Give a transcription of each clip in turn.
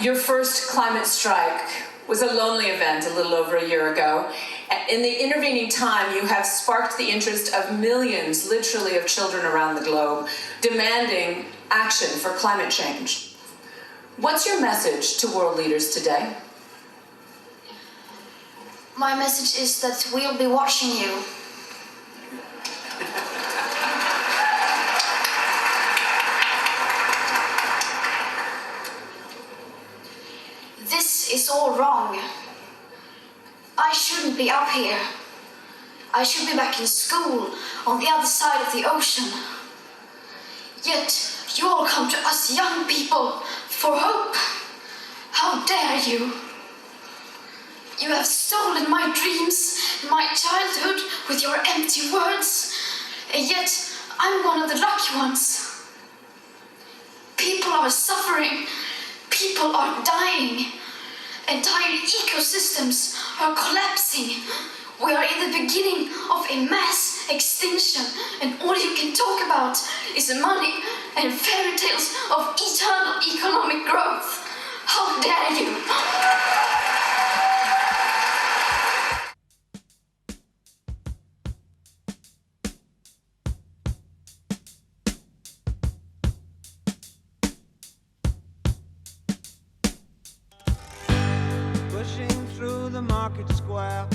Your first climate strike was a lonely event a little over a year ago. In the intervening time, you have sparked the interest of millions, literally, of children around the globe, demanding action for climate change. What's your message to world leaders today? My message is that we'll be watching you. This is all wrong. I shouldn't be up here. I should be back in school on the other side of the ocean. Yet you all come to us young people for hope. How dare you? You have stolen my dreams and my childhood with your empty words, and yet I'm one of the lucky ones. People are suffering. People are dying. Entire ecosystems are collapsing. We are in the beginning of a mass extinction, and all you can talk about is money and fairy tales of eternal economic growth. How dare you? Through the market square,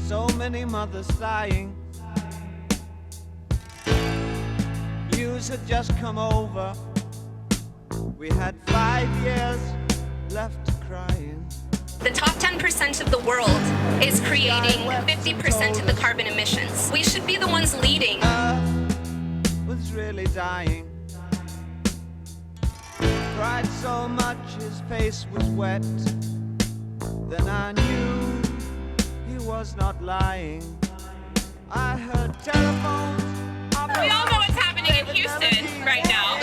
so many mothers sighing. News had just come over. We had 5 years left crying. The top 10% of the world is creating 50% of the carbon emissions. We should be the ones leading. Earth was really dying. Cried so much his face was wet. Then I knew he was not lying. I heard telephones. We all know what's happening in Houston right now.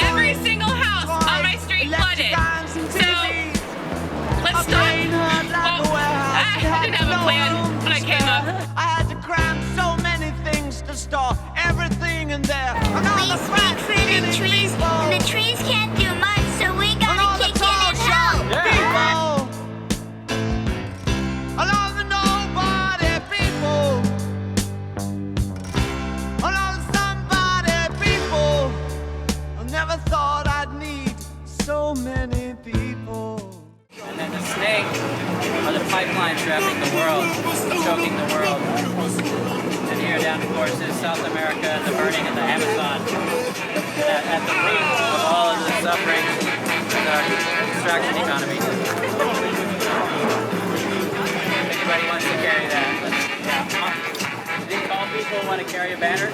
Every single house on my street flooded. So let's start. I didn't have a plan when I came up. I had to cram so many things to store everything in there. We speak for the trees, and the trees can't do much, so we gotta kick in and help. People, all of the nobody people, all of the somebody people. I never thought I'd need so many people. And then the snake or the pipeline trapping the world, choking the world. And here down, of course, is South America and the burning of the Amazon. At the root of all of the suffering is our extraction economy. Anybody wants to carry that? Do you call people want to carry a banner?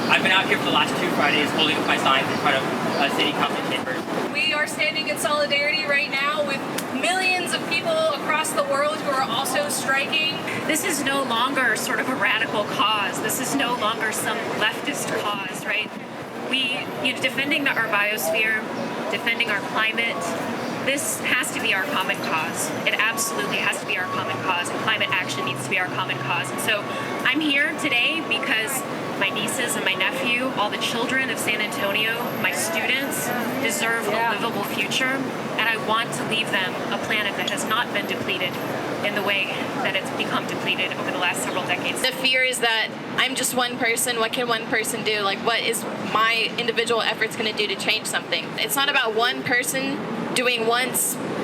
I've been out here for the last 2 Fridays holding up my signs in front of city council chambers. We are standing in solidarity right now with millions of people across the world who are also striking. This is no longer sort of a radical cause. This is no longer some leftist cause, right? Defending our biosphere, defending our climate, this has to be our common cause. It absolutely has to be our common cause, and climate action needs to be our common cause. And so I'm here today because my nieces and my nephew, all the children of San Antonio, my students, deserve a livable future, and I want to leave them a planet that has not been depleted in the way that it's become depleted over the last several decades. The fear is that I'm just one person. What can one person do? Like, what is my individual efforts going to do to change something? It's not about one person doing one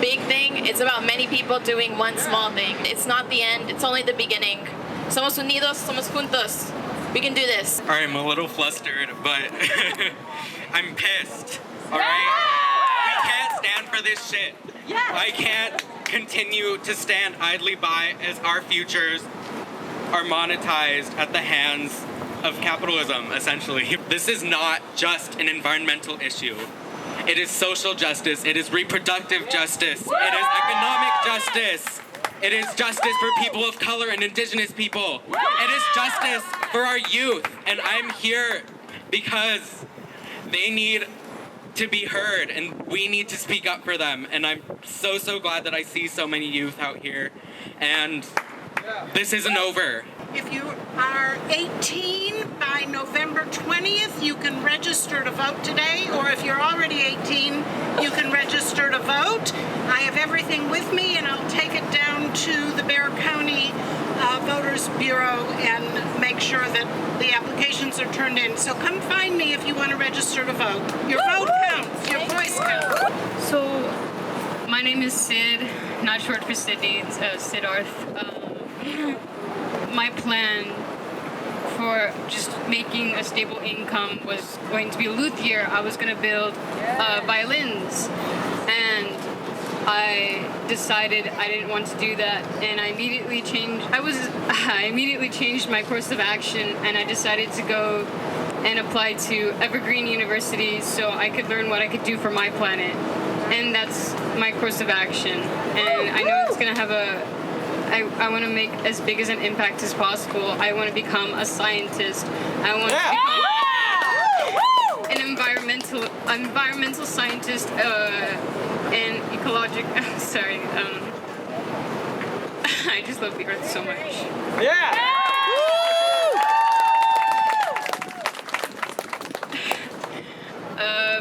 big thing. It's about many people doing one small thing. It's not the end. It's only the beginning. Somos unidos, somos juntos. We can do this. All right, I'm a little flustered, but I'm pissed. All right? We can't stand for this shit. I can't continue to stand idly by as our futures are monetized at the hands of capitalism, essentially. This is not just an environmental issue. It is social justice. It is reproductive justice. It is economic justice. It is justice for people of color and indigenous people. It is justice for our youth. And I'm here because they need to be heard and we need to speak up for them. And I'm so glad that I see so many youth out here. And this isn't over. If you are 18 by November 20th, you can register to vote today, or if you're already 18, you can register to vote. I have everything with me, and I'll take it down to the Bexar County Voters Bureau and make sure that the applications are turned in. So come find me if you want to register to vote. Your vote counts. Your voice counts. So, my name is Sid, not short for Sydney, it's Sid Arth. My plan for just making a stable income was going to be luthier. I was going to build violins, and I decided I didn't want to do that, and I immediately changed my course of action, and I decided to go and apply to Evergreen University so I could learn what I could do for my planet. And that's my course of action. And I know it's gonna have I want to make as big as an impact as possible. I want to become a scientist. I want to become an environmental scientist and ecologic. Sorry. I just love the earth so much. Yeah.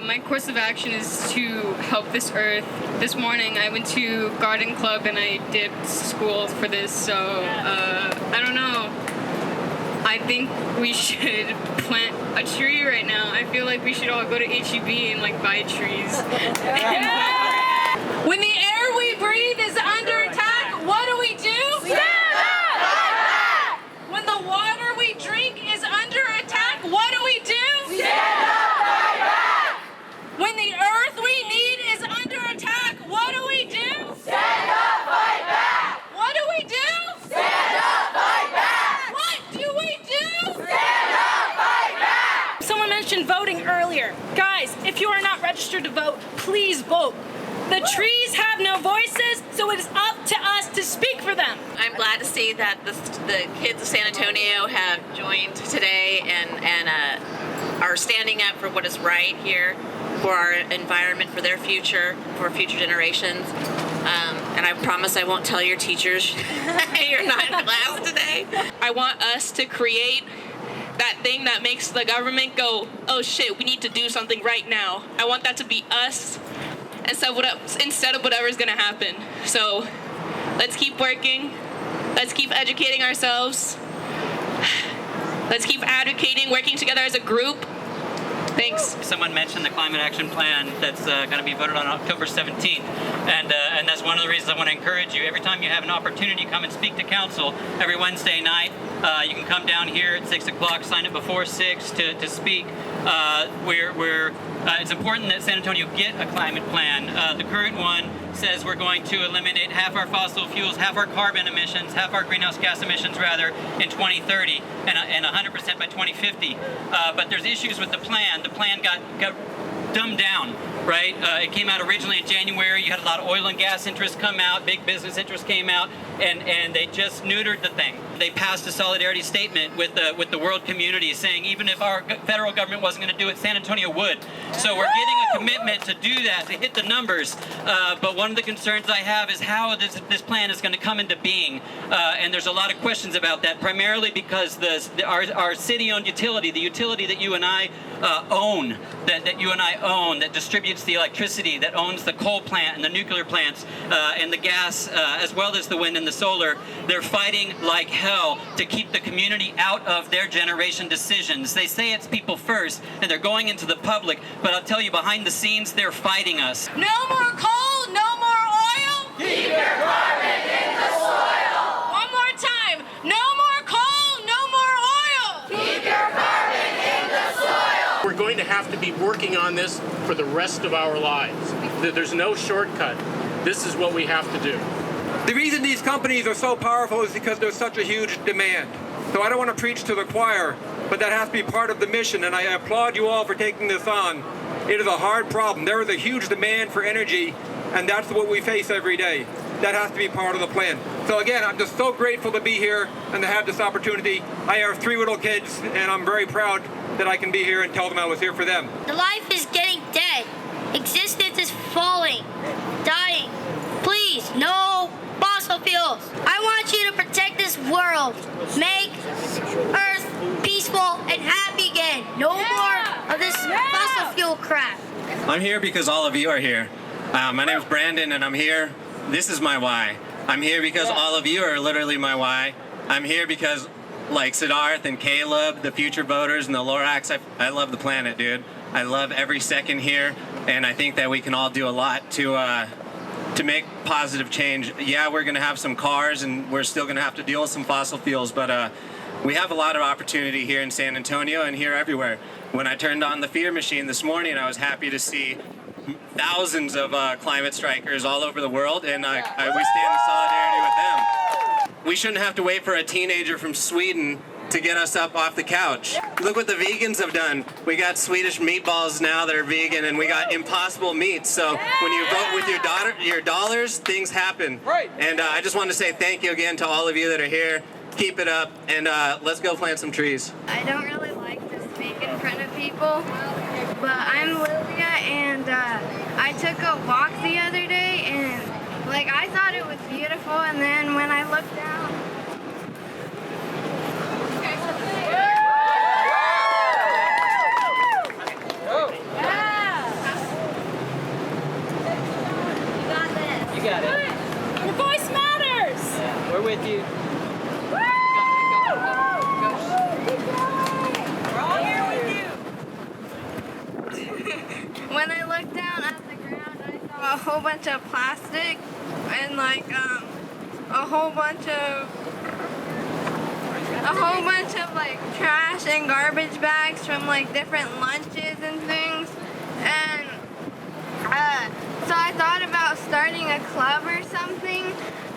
My course of action is to help this earth. This morning I went to garden club and I did school for this, so I don't know. I think we should plant a tree right now. I feel like we should all go to HEB and like buy trees. When the air we breathe is under attack, what do we do? Stand up! When the water we drink is under attack, what do we do? Stand up! When the earth we need is under attack, what do we do? Stand up, fight back! What do we do? Stand up, fight back! What do we do? Stand up, fight back! Someone mentioned voting earlier. Guys, if you are not registered to vote, please vote. The trees have no voices, so it is up to us to speak for them. I'm glad to see that the kids of San Antonio have joined today and are standing up for what is right here, for our environment, for their future, for future generations. And I promise I won't tell your teachers you're not in class today. I want us to create that thing that makes the government go, oh shit, we need to do something right now. I want that to be us instead of whatever's gonna happen. So let's keep working. Let's keep educating ourselves. Let's keep advocating, working together as a group. Thanks. Someone mentioned the Climate Action Plan that's going to be voted on October 17th, and that's one of the reasons I want to encourage you. Every time you have an opportunity, come and speak to council. Every Wednesday night, you can come down here at 6 o'clock, sign up before 6 to speak. It's important that San Antonio get a climate plan. The current one says we're going to eliminate half our fossil fuels, half our carbon emissions, half our greenhouse gas emissions rather, in 2030, and 100% by 2050. But there's issues with the plan. The plan got dumbed down, right? It came out originally in January. You had a lot of oil and gas interests come out, big business interests came out, and they just neutered the thing. They passed a solidarity statement with the world community saying even if our federal government wasn't going to do it, San Antonio would. So we're getting a commitment to do that, to hit the numbers. But one of the concerns I have is how this plan is going to come into being. And there's a lot of questions about that, primarily because our city-owned utility, the utility that you and I own, that distributes the electricity, that owns the coal plant and the nuclear plants and the gas, as well as the wind and the solar, they're fighting like hell to keep the community out of their generation decisions. They say it's people first, and they're going into the public, but I'll tell you, behind the scenes, they're fighting us. No more coal, no more oil. Keep your carbon in the soil. One more time. No more coal, no more oil. Keep your carbon in the soil. We're going to have to be working on this for the rest of our lives. There's no shortcut. This is what we have to do. The reason these companies are so powerful is because there's such a huge demand. So I don't want to preach to the choir, but that has to be part of the mission, and I applaud you all for taking this on. It is a hard problem. There is a huge demand for energy, and that's what we face every day. That has to be part of the plan. So again, I'm just so grateful to be here and to have this opportunity. I have 3 little kids, and I'm very proud that I can be here and tell them I was here for them. The life is getting dead. Existence is falling, dying. Please, no fossil fuels. I want you to protect this world. Make Earth peaceful and happy again. No more of this fossil fuel crap. I'm here because all of you are here. My name's Brandon, and I'm here. This is my why. I'm here because all of you are literally my why. I'm here because, like Siddharth and Caleb, the future voters, and the Lorax, I love the planet, dude. I love every second here, and I think that we can all do a lot to make positive change. Yeah, we're going to have some cars, and we're still going to have to deal with some fossil fuels, but we have a lot of opportunity here in San Antonio and here everywhere. When I turned on the Fear Machine this morning, I was happy to see thousands of climate strikers all over the world, and we stand in solidarity with them. We shouldn't have to wait for a teenager from Sweden to get us up off the couch. Look what the vegans have done. We got Swedish meatballs now that are vegan, and we got Impossible meats. So when you vote with your dollars, things happen. Right. And I just want to say thank you again to all of you that are here. Keep it up, and let's go plant some trees. I don't really like to speak in front of people, but I'm Lilia, and I took a walk the other day, and I thought it was beautiful, and then when I looked down, You got it. Your voice matters. Yeah, we're with you. when I looked down at the ground, I saw a whole bunch of plastic and a whole bunch of trash and garbage bags from different lunches and things. And so I thought about starting a club or something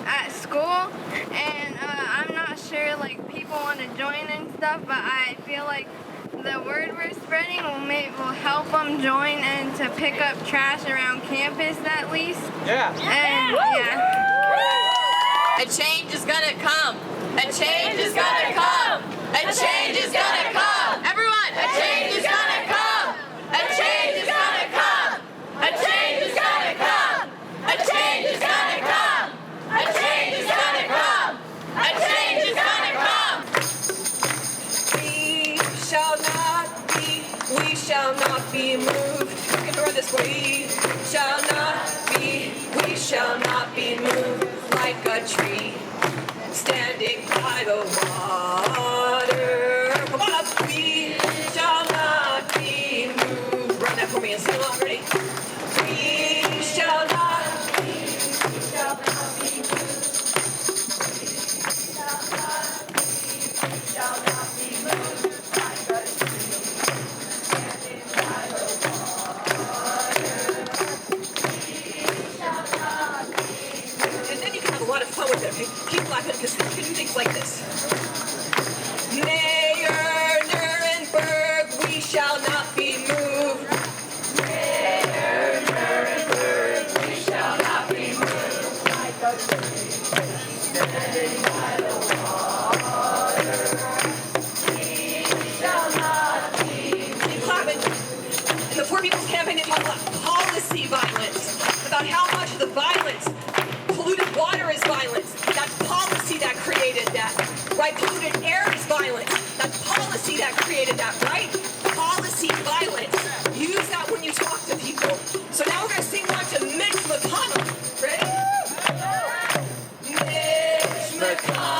at school, and I'm not sure people want to join and stuff, but I feel like the word we're spreading will help them join and to pick up trash around campus at least. Yeah. And A change is gonna come. A change is gonna come. A change is gonna come. Everyone, a change is gonna come. A change is gonna come. A change is gonna come. A change is gonna come. A change is gonna come. A change is gonna come. We shall not be moved. You can run this way. We shall not be moved like a tree standing by the water. Come on up. We shall not be moved. Run that for me and sing along. Ready? We shall not be moved. We shall not be moved. We shall not be moved. We shall not be moved like a tree standing by the water. We shall not be moved. And then you can have a lot of fun with it. Okay? Keep laughing because you can do things like this. Mayor Nuremberg, we shall not be moved. Mayor Nuremberg, we shall not be moved like a tree standing by the water. We shall not be moved. Keep clapping. In the Poor People's Campaign, they talk about policy violence, about how much of the violence, polluted water is violence. That's policy that created that, right? Polluted air is violence. That's policy that created that, right? Policy violence. Use that when you talk to people. So now we're going to sing one to Mitch McConnell. Ready? Mitch McConnell.